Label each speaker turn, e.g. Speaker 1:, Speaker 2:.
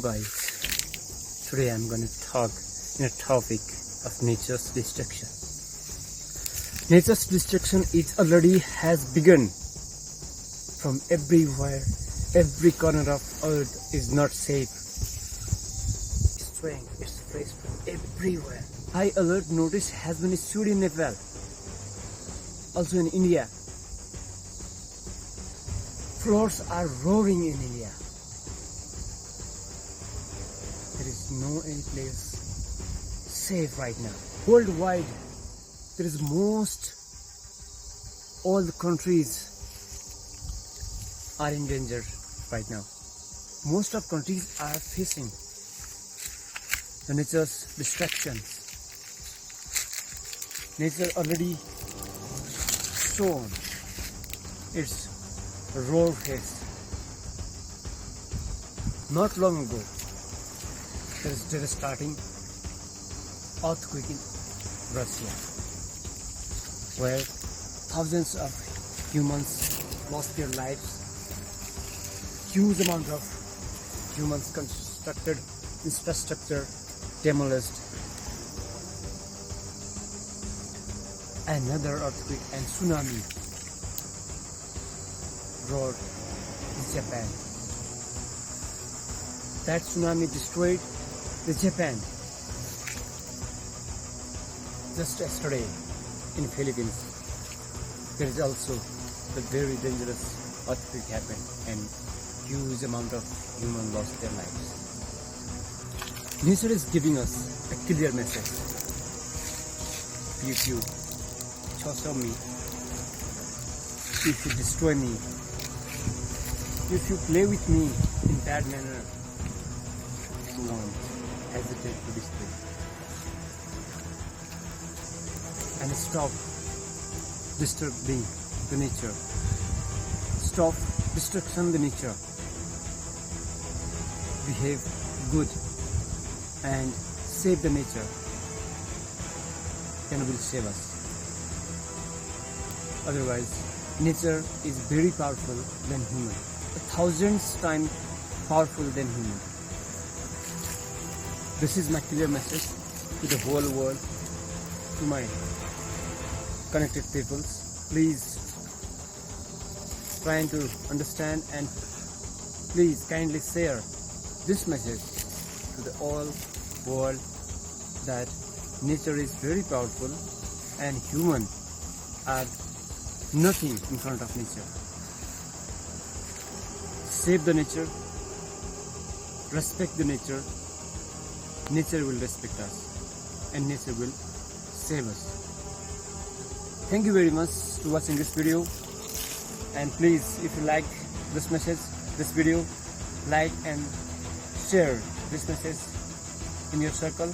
Speaker 1: guys, today I'm going to talk in a topic of nature's destruction. Nature's destruction already has begun from everywhere. Every corner of earth is not safe. Destroying its place from everywhere. High alert notice has been issued in Nepal, also in India. Floods are roaring in India. There is no any place safe right now. Worldwide, there is all the countries are in danger right now. Most of countries are facing the nature's destructions. Nature already shown its raw face. Not long ago, there is devastating earthquake in Russia, where thousands of humans lost their lives. Huge amount of humans constructed infrastructure demolished. Another earthquake and tsunami roared in Japan. That tsunami destroyed the Japan. Just yesterday in Philippines, there is also a very dangerous earthquake happened and huge amount of humans lost their lives. Nature is giving us a clear message. If you torture me, if you destroy me, if you play with me in bad manner, don't hesitate to destroy. And stop disturbing the nature. Stop destruction the nature. Behave good and save the nature. Then will save us. Otherwise, nature is very powerful than human. 1,000 times powerful than human. This is my clear message to the whole world, to my connected peoples. Please try to understand and please kindly share this message to the whole world that nature is very powerful and human are nothing in front of nature. Save the nature, respect the nature. Nature will respect us and nature will save us. Thank you very much for watching this video, and please, if you like this message, this video, like and share this message in your circle.